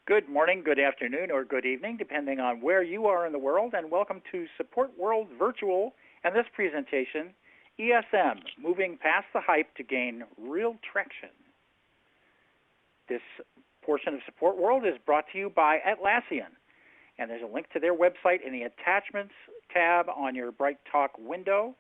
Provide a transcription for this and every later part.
Good morning, good afternoon, or good evening, depending on where you are in the world, and welcome to Support World Virtual and this presentation, ESM, Moving Past the Hype to Gain Real Traction. This portion of Support World is brought to you by Atlassian, and there's a link to their website in the Attachments tab on your BrightTalk window,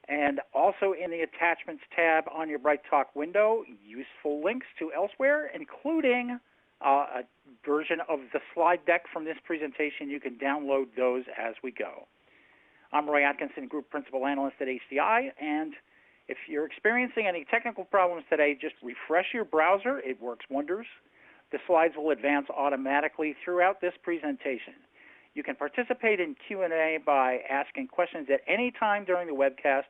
and also in the Attachments tab on your BrightTalk window, useful links to elsewhere, including a version of the slide deck from this presentation. You can download those as we go. I'm Roy Atkinson, Group Principal Analyst at HCI, and if you're experiencing any technical problems today, just refresh your browser. It works wonders. The slides will advance automatically throughout this presentation. You can participate in Q&A by asking questions at any time during the webcast.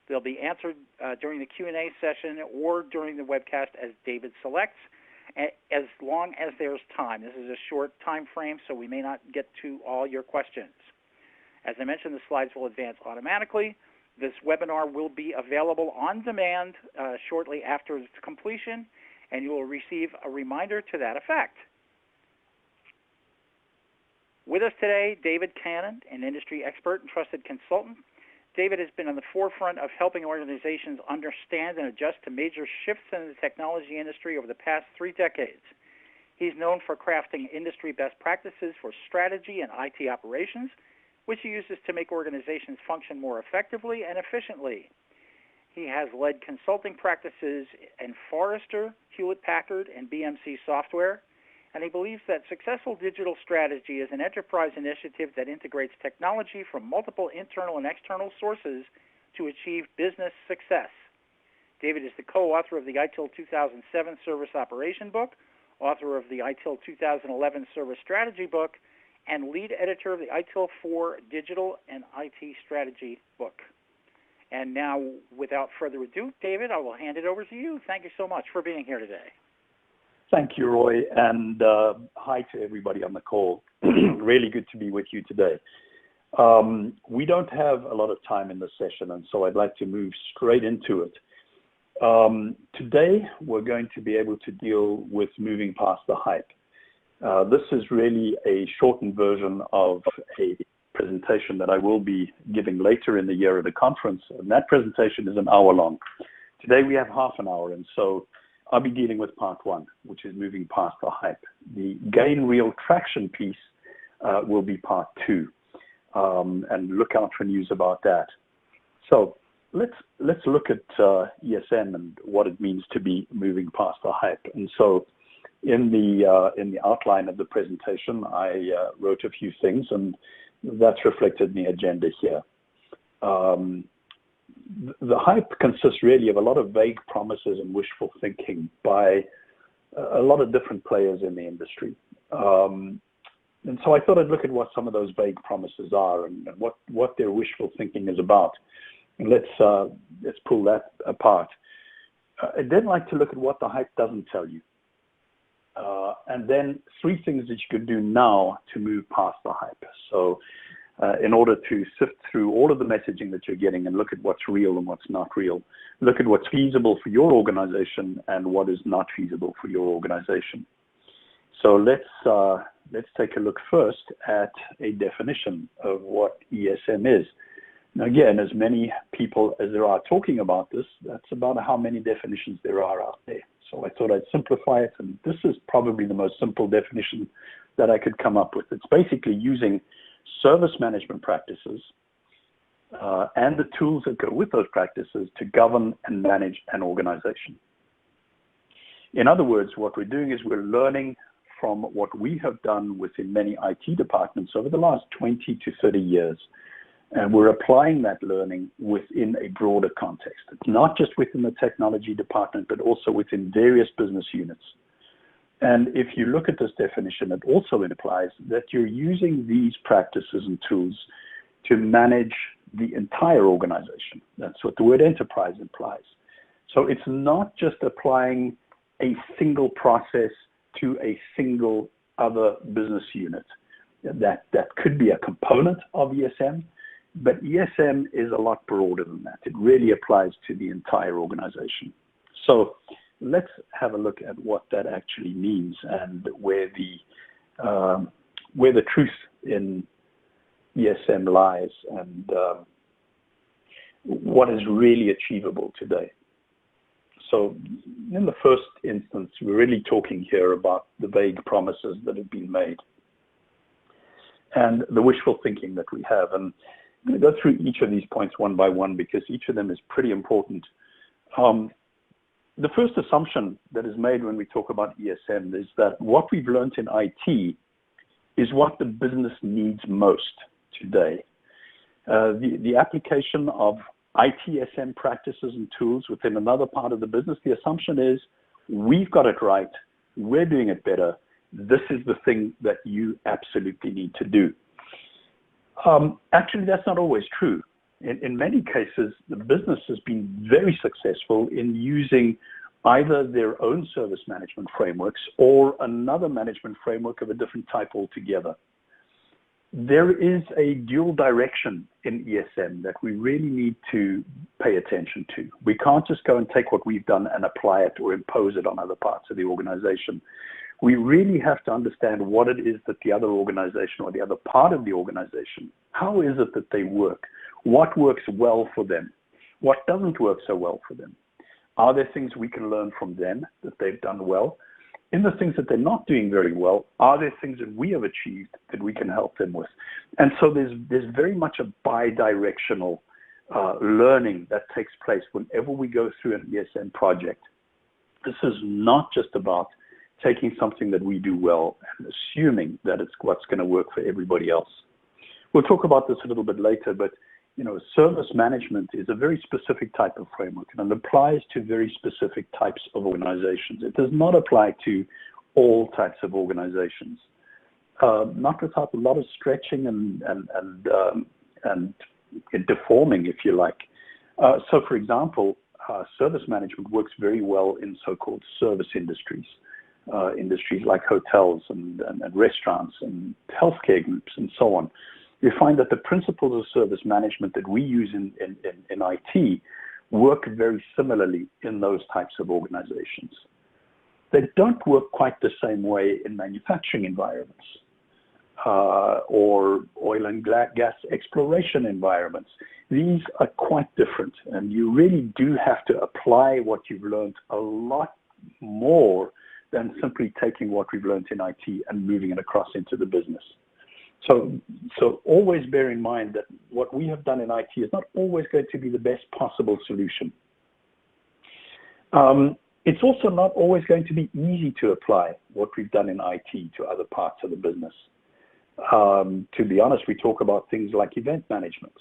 They'll be answered during the Q&A session or during the webcast as David selects, as long as there's time. This is a short time frame, so we may not get to all your questions. As I mentioned, the slides will advance automatically. This webinar will be available on demand shortly after its completion, and you will receive a reminder to that effect. With us today, David Cannon, an industry expert and trusted consultant. David has been on the forefront of helping organizations understand and adjust to major shifts in the technology industry over the past 3 decades. He's known for crafting industry best practices for strategy and IT operations, which he uses to make organizations function more effectively and efficiently. He has led consulting practices in Forrester, Hewlett-Packard, and BMC Software, and he believes that successful digital strategy is an enterprise initiative that integrates technology from multiple internal and external sources to achieve business success. David is the co-author of the ITIL 2007 Service Operation book, author of the ITIL 2011 Service Strategy book, and lead editor of the ITIL 4 Digital and IT Strategy book. And now, without further ado, David, I will hand it over to you. Thank you so much for being here today. Thank you, Roy, and hi to everybody on the call. Really good to be with you today. We don't have a lot of time in this session, and so I'd like to move straight into it. Today, we're going to be able to deal with moving past the hype. This is really a shortened version of a presentation that I will be giving later in the year at a conference, and that presentation is an hour long. Today, we have half an hour, and so I'll be dealing with part 1, which is moving past the hype. The gain real traction piece will be part 2, and look out for news about that. So let's look at ESM and what it means to be moving past the hype. And so in the outline of the presentation, I wrote a few things, and that's reflected in the agenda here. The hype consists really of a lot of vague promises and wishful thinking by a lot of different players in the industry. And so I thought I'd look at what some of those vague promises are and what their wishful thinking is about. And let's pull that apart. I'd then like to look at what the hype doesn't tell you. And then 3 things that you could do now to move past the hype. So in order to sift through all of the messaging that you're getting and look at what's real and what's not real, look at what's feasible for your organization and what is not feasible for your organization. So let's take a look first at a definition of what ESM is. Now again, as many people as there are talking about this, that's about how many definitions there are out there. So I thought I'd simplify it, and this is probably the most simple definition that I could come up with. It's basically using service management practices and the tools that go with those practices to govern and manage an organization. In other words, what we're doing is we're learning from what we have done within many IT departments over the last 20 to 30 years, and we're applying that learning within a broader context. It's not just within the technology department, but also within various business units. And if you look at this definition, it also implies that you're using these practices and tools to manage the entire organization. That's what the word enterprise implies. So it's not just applying a single process to a single other business unit. That could be a component of ESM, but ESM is a lot broader than that. It really applies to the entire organization. So let's have a look at what that actually means and where the truth in ESM lies and what is really achievable today. So in the first instance, we're really talking here about the vague promises that have been made and the wishful thinking that we have. And I'm going to go through each of these points one by one because each of them is pretty important. The first assumption that is made when we talk about ESM is that what we've learned in IT is what the business needs most today. The application of ITSM practices and tools within another part of the business, the assumption is we've got it right, we're doing it better, this is the thing that you absolutely need to do. Actually, that's not always true. In many cases, the business has been very successful in using either their own service management frameworks or another management framework of a different type altogether. There is a dual direction in ESM that we really need to pay attention to. We can't just go and take what we've done and apply it or impose it on other parts of the organization. We really have to understand what it is that the other organization or the other part of the organization, how is it that they work? What works well for them? What doesn't work so well for them? Are there things we can learn from them that they've done well? In the things that they're not doing very well, are there things that we have achieved that we can help them with? And so there's very much a bi-directional learning that takes place whenever we go through an ESM project. This is not just about taking something that we do well and assuming that it's what's going to work for everybody else. We'll talk about this a little bit later, but service management is a very specific type of framework and it applies to very specific types of organizations. It does not apply to all types of organizations, not without a lot of stretching and deforming, if you like. So, for example, service management works very well in so-called service industries, industries like hotels and restaurants and healthcare groups and so on. You find that the principles of service management that we use in IT work very similarly in those types of organizations. They don't work quite the same way in manufacturing environments or oil and gas exploration environments. These are quite different, and you really do have to apply what you've learned a lot more than simply taking what we've learned in IT and moving it across into the business. So always bear in mind that what we have done in IT is not always going to be the best possible solution. It's also not always going to be easy to apply what we've done in IT to other parts of the business. To be honest, we talk about things like event management.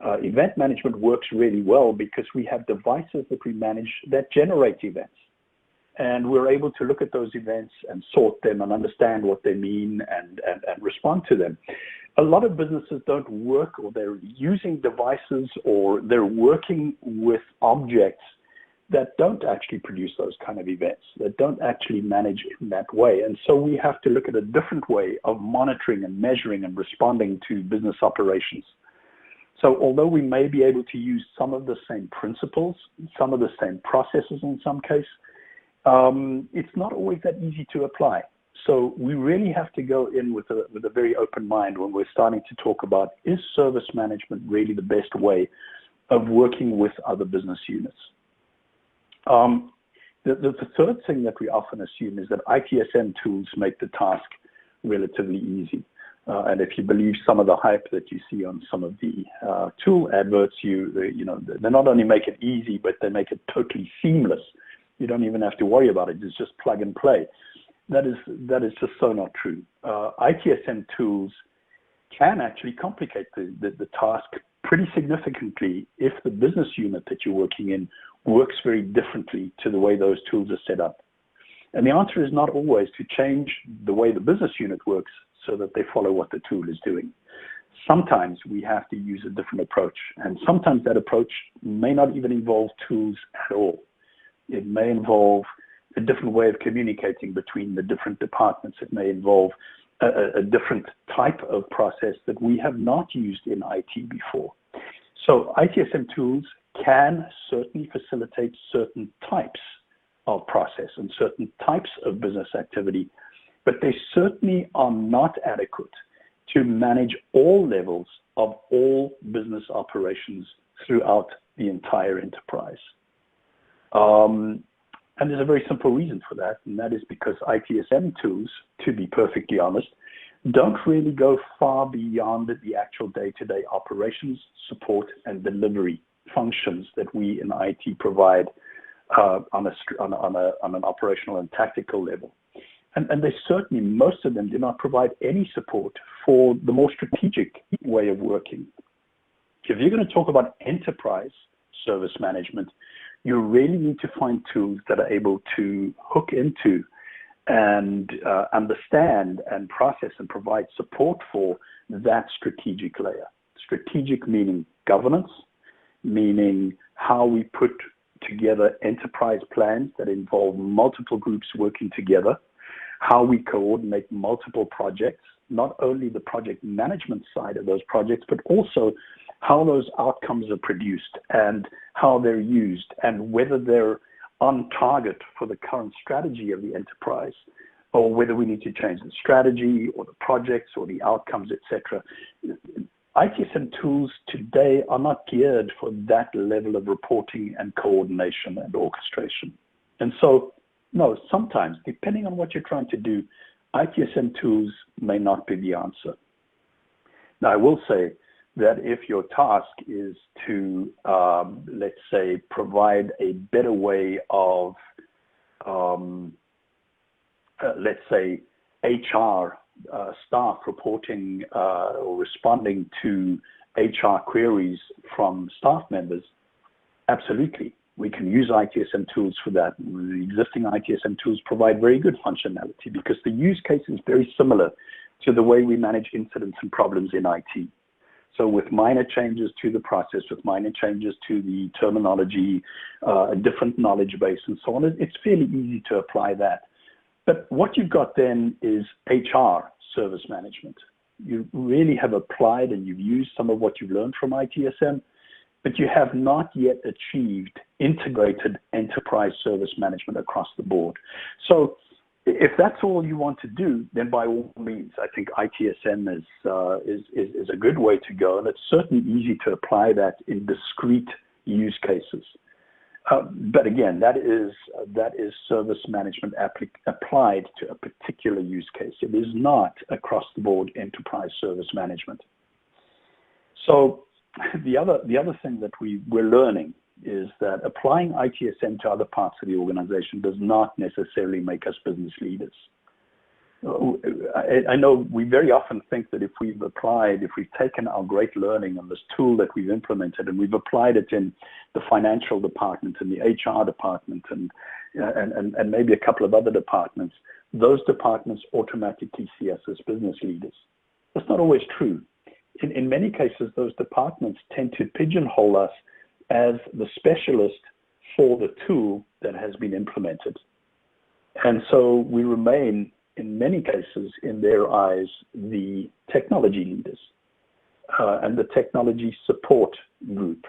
Event management works really well because we have devices that we manage that generate events. And we're able to look at those events and sort them and understand what they mean and respond to them. A lot of businesses don't work, or they're using devices, or they're working with objects that don't actually produce those kind of events, that don't actually manage in that way. And so we have to look at a different way of monitoring and measuring and responding to business operations. So although we may be able to use some of the same principles, some of the same processes in some case, it's not always that easy to apply. So we really have to go in with a very open mind when we're starting to talk about, is service management really the best way of working with other business units? The third thing that we often assume is that ITSM tools make the task relatively easy. And if you believe some of the hype that you see on some of the tool adverts, they not only make it easy, but they make it totally seamless. You don't even have to worry about it. It's just plug and play. That is just so not true. ITSM tools can actually complicate the task pretty significantly if the business unit that you're working in works very differently to the way those tools are set up. And the answer is not always to change the way the business unit works so that they follow what the tool is doing. Sometimes we have to use a different approach, and sometimes that approach may not even involve tools at all. It may involve a different way of communicating between the different departments. It may involve a different type of process that we have not used in IT before. So ITSM tools can certainly facilitate certain types of process and certain types of business activity, but they certainly are not adequate to manage all levels of all business operations throughout the entire enterprise. And there's a very simple reason for that, and that is because ITSM tools, to be perfectly honest, don't really go far beyond the actual day-to-day operations, support, and delivery functions that we in IT provide on an operational and tactical level. And they certainly, most of them do not provide any support for the more strategic way of working. If you're going to talk about enterprise service management, you really need to find tools that are able to hook into and understand and process and provide support for that strategic layer. Strategic meaning governance, meaning how we put together enterprise plans that involve multiple groups working together, how we coordinate multiple projects, not only the project management side of those projects, but also how those outcomes are produced and how they're used and whether they're on target for the current strategy of the enterprise, or whether we need to change the strategy or the projects or the outcomes, etc. ITSM tools today are not geared for that level of reporting and coordination and orchestration. And so, no, sometimes, depending on what you're trying to do, ITSM tools may not be the answer. Now, I will say that if your task is to, let's say, provide a better way of, let's say, HR staff reporting or responding to HR queries from staff members, absolutely. We can use ITSM tools for that. The existing ITSM tools provide very good functionality because the use case is very similar to the way we manage incidents and problems in IT. So with minor changes to the process, with minor changes to the terminology, a different knowledge base and so on, it's fairly easy to apply that. But what you've got then is HR service management. You really have applied and you've used some of what you've learned from ITSM, but you have not yet achieved integrated enterprise service management across the board. So if that's all you want to do, then by all means, I think ITSM is a good way to go, and it's certainly easy to apply that in discrete use cases. But again, that is service management applied to a particular use case. It is not across the board enterprise service management. So the other thing that we're learning is that applying ITSM to other parts of the organization does not necessarily make us business leaders. I know we very often think that if we've taken our great learning on this tool that we've implemented and we've applied it in the financial department and the HR department and maybe a couple of other departments, those departments automatically see us as business leaders. That's not always true. In many cases, those departments tend to pigeonhole us as the specialist for the tool that has been implemented. And so we remain, in many cases, in their eyes, the technology leaders and the technology support group.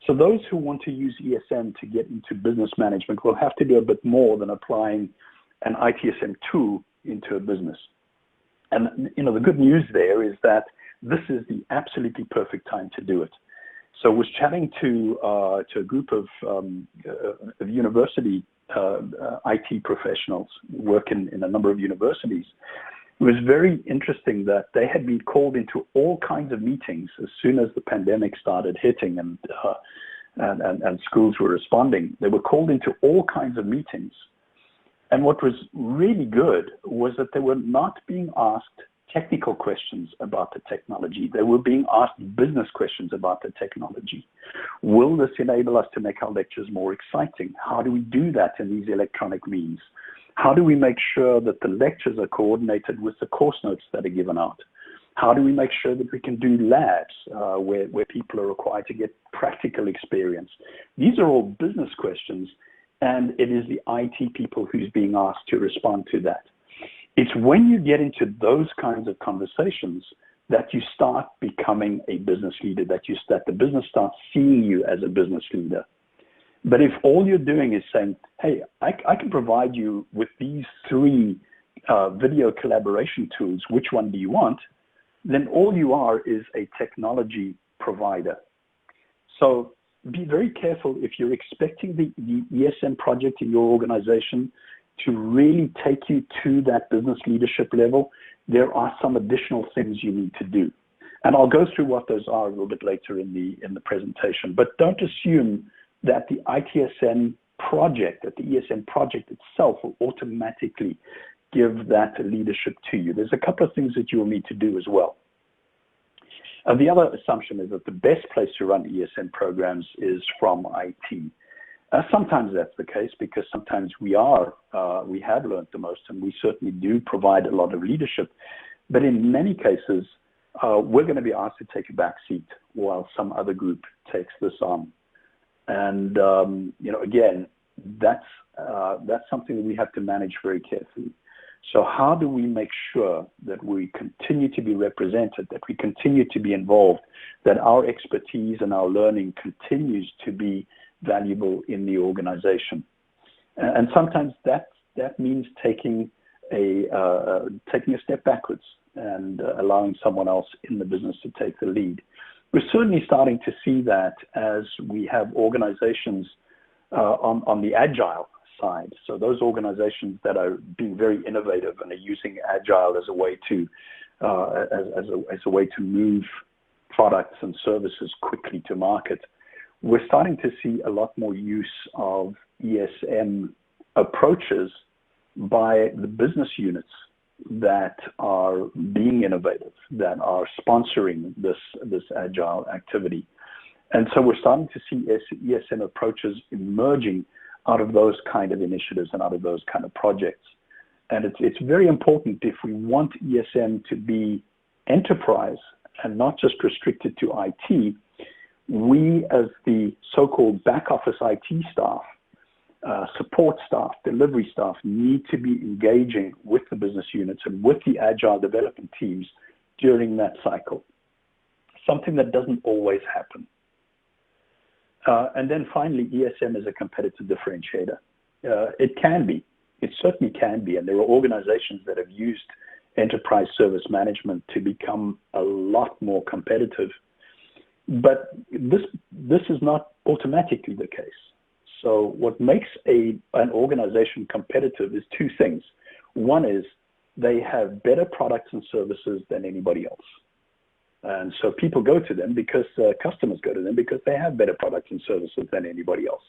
So those who want to use ESM to get into business management will have to do a bit more than applying an ITSM tool into a business. And the good news there is that this is the absolutely perfect time to do it. So I was chatting to a group of university IT professionals who work in a number of universities. It was very interesting that they had been called into all kinds of meetings as soon as the pandemic started hitting and schools were responding. They were called into all kinds of meetings. And what was really good was that they were not being asked technical questions about the technology. They were being asked business questions about the technology. Will this enable us to make our lectures more exciting? How do we do that in these electronic means? How do we make sure that the lectures are coordinated with the course notes that are given out? How do we make sure that we can do labs where people are required to get practical experience? These are all business questions, and it is the IT people who's being asked to respond to that. It's when you get into those kinds of conversations that you start becoming a business leader, that the business starts seeing you as a business leader. But if all you're doing is saying, hey, I can provide you with these three video collaboration tools, which one do you want? Then all you are is a technology provider. So be very careful if you're expecting the ESM project in your organization to really take you to that business leadership level. There are some additional things you need to do. And I'll go through what those are a little bit later in the presentation. But don't assume that the ITSM project, that the ESM project itself will automatically give that leadership to you. There's a couple of things that you will need to do as well. The other assumption is that the best place to run ESM programs is from IT. Sometimes that's the case because sometimes we have learned the most, and we certainly do provide a lot of leadership. But in many cases, we're going to be asked to take a back seat while some other group takes this on. And again, that's something that we have to manage very carefully. So how do we make sure that we continue to be represented, that we continue to be involved, that our expertise and our learning continues to be valuable in the organization? And sometimes that means taking a step backwards and allowing someone else in the business to take the lead. We're certainly starting to see that as we have organizations on the agile side. So those organizations that are being very innovative and are using agile as a way to move products and services quickly to market. We're starting to see a lot more use of ESM approaches by the business units that are being innovative, that are sponsoring this agile activity. And so we're starting to see ESM approaches emerging out of those kind of initiatives and out of those kind of projects. And it's very important, if we want ESM to be enterprise and not just restricted to IT, we as the so-called back office IT staff, support staff, delivery staff need to be engaging with the business units and with the agile development teams during that cycle, something that doesn't always happen. And then finally, ESM is a competitive differentiator. It can be. It certainly can be. And there are organizations that have used enterprise service management to become a lot more competitive. But this is not automatically the case. So what makes an organization competitive is two things. One is they have better products and services than anybody else. And so people go to them because customers go to them because they have better products and services than anybody else.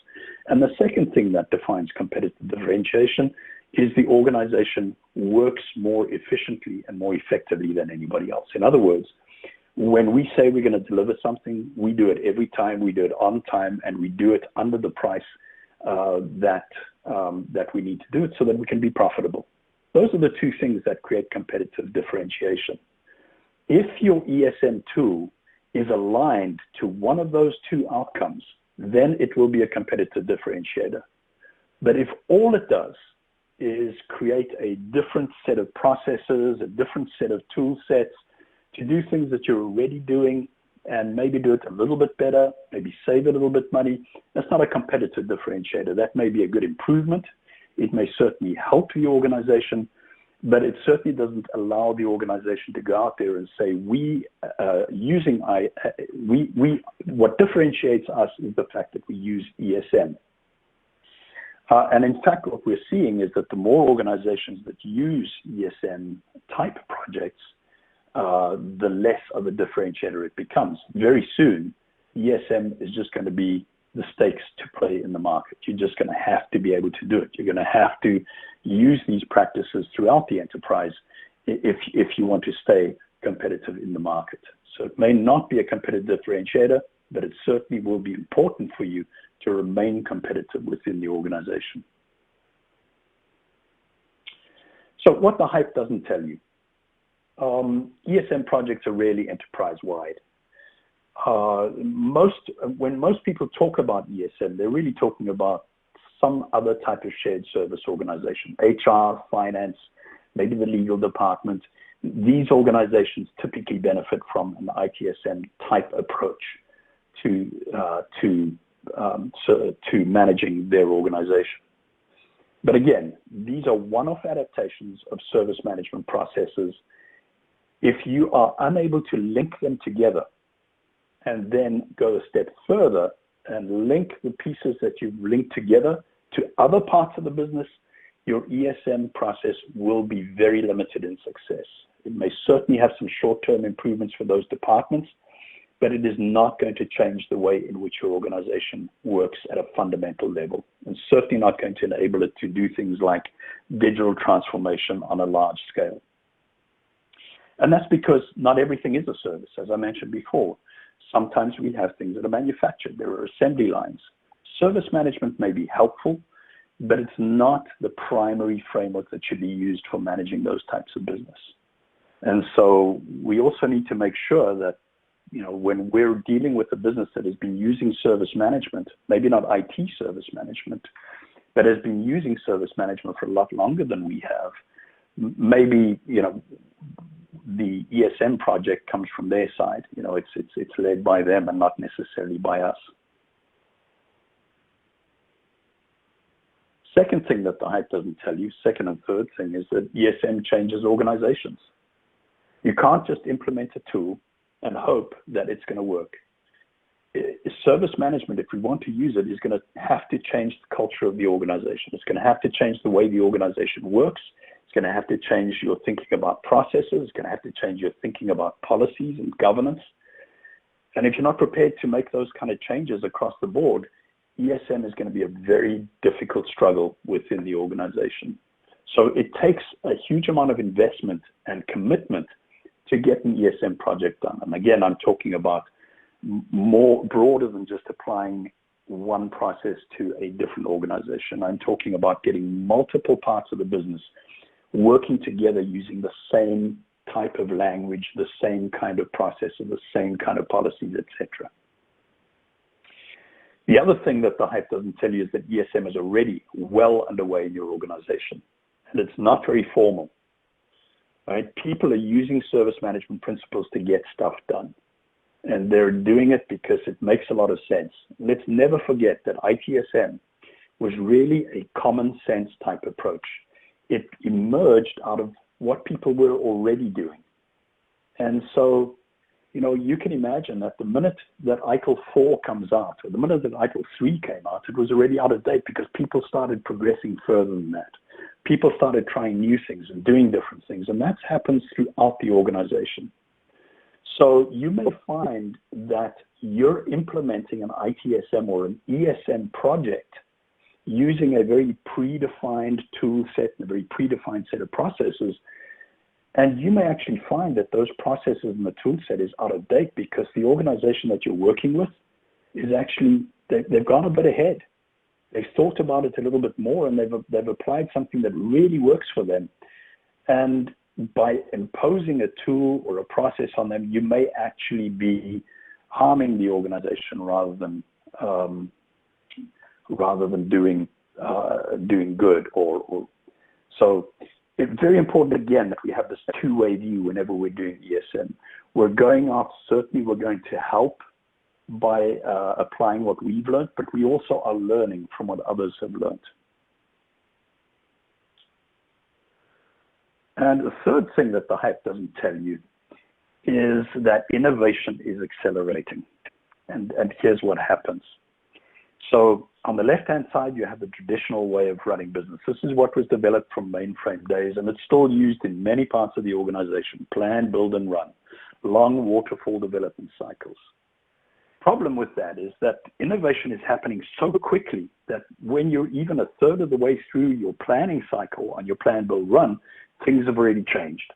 And the second thing that defines competitive differentiation is the organization works more efficiently and more effectively than anybody else. In other words, when we say we're going to deliver something, we do it every time, we do it on time, and we do it under the price that we need to do it so that we can be profitable. Those are the two things that create competitive differentiation. If your ESM tool is aligned to one of those two outcomes, then it will be a competitive differentiator. But if all it does is create a different set of processes, a different set of tool sets to do things that you're already doing and maybe do it a little bit better, maybe save a little bit money, that's not a competitive differentiator. That may be a good improvement. It may certainly help the organization, but it certainly doesn't allow the organization to go out there and say, what differentiates us is the fact that we use ESM. And in fact, what we're seeing is that the more organizations that use ESM type projects, the less of a differentiator it becomes. Very soon, ESM is just going to be the stakes to play in the market. You're just going to have to be able to do it. You're going to have to use these practices throughout the enterprise if you want to stay competitive in the market. So it may not be a competitive differentiator, but it certainly will be important for you to remain competitive within the organization. So what the hype doesn't tell you. ESM projects are really enterprise-wide. When most people talk about ESM, they're really talking about some other type of shared service organization, HR, finance, maybe the legal department. These organizations typically benefit from an ITSM type approach to to managing their organization. But again, these are one-off adaptations of service management processes. If you are unable to link them together and then go a step further and link the pieces that you've linked together to other parts of the business, your ESM process will be very limited in success. It may certainly have some short-term improvements for those departments, but it is not going to change the way in which your organization works at a fundamental level, and certainly not going to enable it to do things like digital transformation on a large scale. And that's because not everything is a service. As I mentioned before, sometimes we have things that are manufactured. There are assembly lines. Service management may be helpful, but it's not the primary framework that should be used for managing those types of business. And so we also need to make sure that, when we're dealing with a business that has been using service management, maybe not IT service management, but has been using service management for a lot longer than we have, maybe, the ESM project comes from their side. It's led by them and not necessarily by us. Second thing that the hype doesn't tell you, second and third thing, is that ESM changes organizations. You can't just implement a tool and hope that it's going to work. Service management, if we want to use it, is going to have to change the culture of the organization. It's going to have to change the way the organization works. It's going to have to change your thinking about processes. It's going to have to change your thinking about policies and governance. And if you're not prepared to make those kind of changes across the board, ESM is going to be a very difficult struggle within the organization. So it takes a huge amount of investment and commitment to get an ESM project done. And again, I'm talking about more broader than just applying one process to a different organization. I'm talking about getting multiple parts of the business working together using the same type of language, the same kind of process, and the same kind of policies, etc. The other thing that the hype doesn't tell you is that ESM is already well underway in your organization, and it's not very formal. Right? People are using service management principles to get stuff done, and they're doing it because it makes a lot of sense. Let's never forget that ITSM was really a common sense type approach. It emerged out of what people were already doing. And so, you can imagine that the minute that ITIL 4 comes out, or the minute that ITIL 3 came out, it was already out of date because people started progressing further than that. People started trying new things and doing different things, and that happens throughout the organization. So you may find that you're implementing an ITSM or an ESM project using a very predefined tool set and a very predefined set of processes, and you may actually find that those processes and the tool set is out of date because the organization that you're working with is actually, they've gone a bit ahead. They've thought about it a little bit more, and they've applied something that really works for them. And by imposing a tool or a process on them, you may actually be harming the organization rather than doing good. So it's very important, again, that we have this two-way view whenever we're doing ESM. We're going to help by applying what we've learned, but we also are learning from what others have learned. And the third thing that the hype doesn't tell you is that innovation is accelerating. And here's what happens. So on the left-hand side, you have the traditional way of running business. This is what was developed from mainframe days, and it's still used in many parts of the organization: plan, build, and run, long waterfall development cycles. Problem with that is that innovation is happening so quickly that when you're even a third of the way through your planning cycle on your plan, build, run, things have already changed.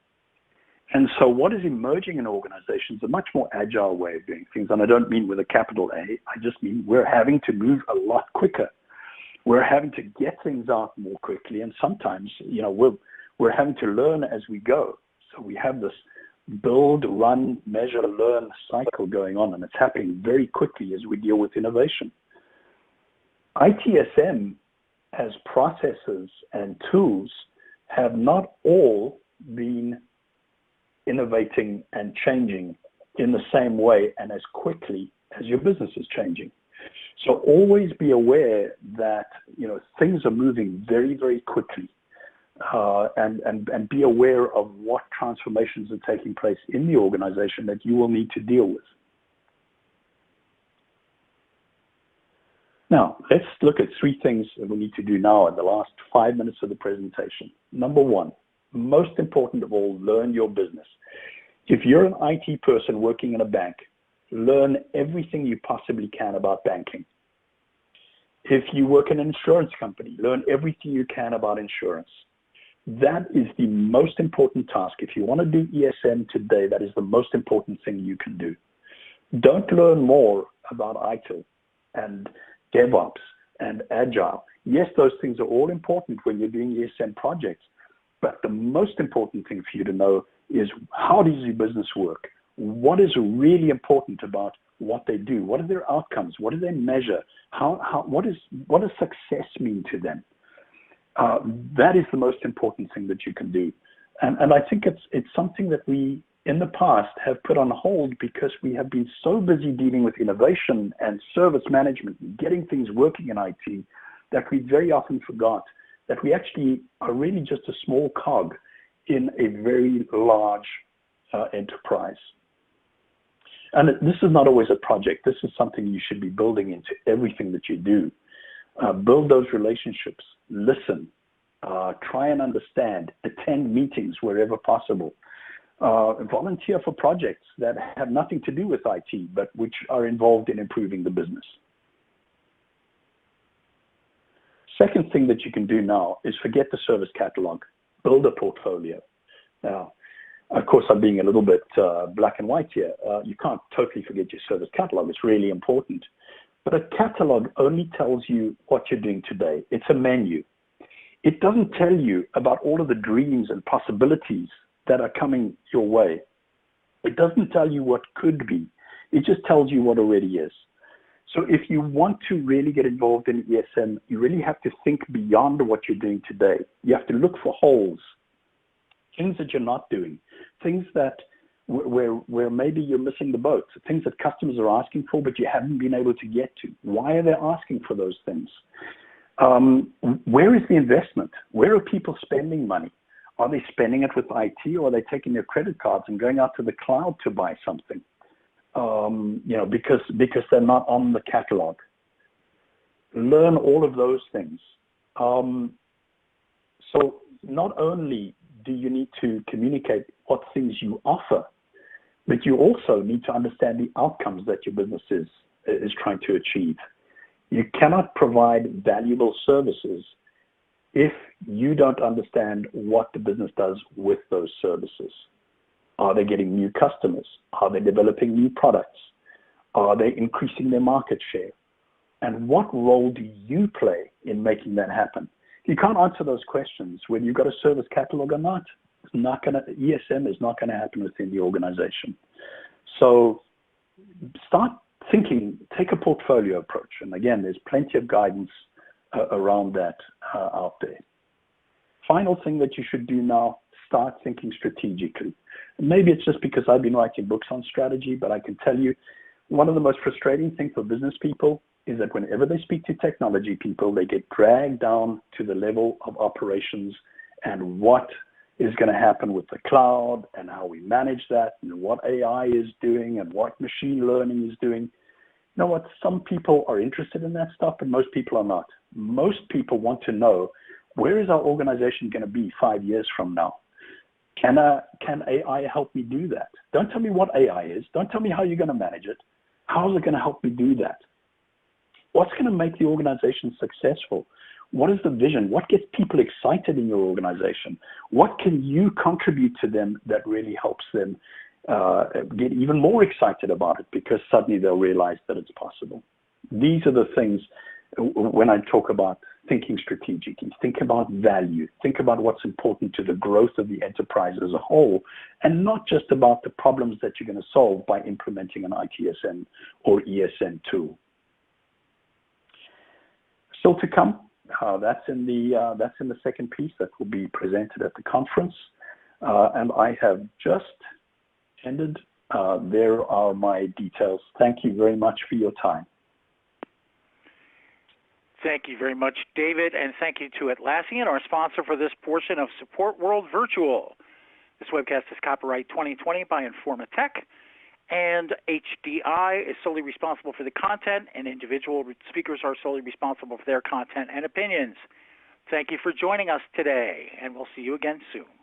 And so what is emerging in organizations is a much more agile way of doing things. And I don't mean with a capital A, I just mean we're having to move a lot quicker. We're having to get things out more quickly. And sometimes, we're having to learn as we go. So we have this build, run, measure, learn cycle going on, and it's happening very quickly as we deal with innovation. ITSM as processes and tools have not all been innovating and changing in the same way and as quickly as your business is changing. So always be aware that things are moving very, very quickly, and be aware of what transformations are taking place in the organization that you will need to deal with. Now, let's look at 3 things that we need to do now in the last 5 minutes of the presentation. Number 1, most important of all, learn your business. If you're an IT person working in a bank, learn everything you possibly can about banking. If you work in an insurance company, learn everything you can about insurance. That is the most important task. If you want to do ESM today, that is the most important thing you can do. Don't learn more about ITIL and DevOps and Agile. Yes, those things are all important when you're doing ESM projects, but the most important thing for you to know is, how does your business work? What is really important about what they do? What are their outcomes? What do they measure? What does success mean to them? That is the most important thing that you can do. And I think it's something that we, in the past, have put on hold because we have been so busy dealing with innovation and service management and getting things working in IT that we very often forgot that we actually are really just a small cog in a very large enterprise. And this is not always a project. This is something you should be building into everything that you do. Build those relationships, listen, try and understand, attend meetings wherever possible, volunteer for projects that have nothing to do with IT, but which are involved in improving the business. Second thing that you can do now is forget the service catalog, build a portfolio. Now, of course, I'm being a little bit black and white here. You can't totally forget your service catalog. It's really important. But a catalog only tells you what you're doing today. It's a menu. It doesn't tell you about all of the dreams and possibilities that are coming your way. It doesn't tell you what could be. It just tells you what already is. So if you want to really get involved in ESM, you really have to think beyond what you're doing today. You have to look for holes, things that you're not doing, things that where maybe you're missing the boat, things that customers are asking for but you haven't been able to get to. Why are they asking for those things? Where is the investment? Where are people spending money? Are they spending it with IT, or are they taking their credit cards and going out to the cloud to buy something? Because they're not on the catalog. Learn all of those things. So not only do you need to communicate what things you offer, but you also need to understand the outcomes that your business is trying to achieve. You cannot provide valuable services if you don't understand what the business does with those services. Are they getting new customers? Are they developing new products? Are they increasing their market share? And what role do you play in making that happen? You can't answer those questions when you've got a service catalog or not. ESM is not going to happen within the organization. So start thinking, take a portfolio approach. And again, there's plenty of guidance around that out there. Final thing that you should do now, start thinking strategically. And maybe it's just because I've been writing books on strategy, but I can tell you one of the most frustrating things for business people is that whenever they speak to technology people, they get dragged down to the level of operations and what is going to happen with the cloud and how we manage that and what AI is doing and what machine learning is doing. You know what? Some people are interested in that stuff, but most people are not. Most people want to know, where is our organization going to be 5 years from now? Can AI help me do that? Don't tell me what AI is. Don't tell me how you're going to manage it. How is it going to help me do that? What's going to make the organization successful? What is the vision? What gets people excited in your organization? What can you contribute to them that really helps them get even more excited about it, because suddenly they'll realize that it's possible? These are the things when I talk about thinking strategically. Think about value. Think about what's important to the growth of the enterprise as a whole, and not just about the problems that you're going to solve by implementing an ITSM or ESM tool. Still to come. That's in the second piece that will be presented at the conference, and I have just ended. There are my details. Thank you very much for your time. Thank you very much, David, and thank you to Atlassian, our sponsor for this portion of Support World Virtual. This webcast is copyright 2020 by Informa Tech, and HDI is solely responsible for the content, and individual speakers are solely responsible for their content and opinions. Thank you for joining us today, and we'll see you again soon.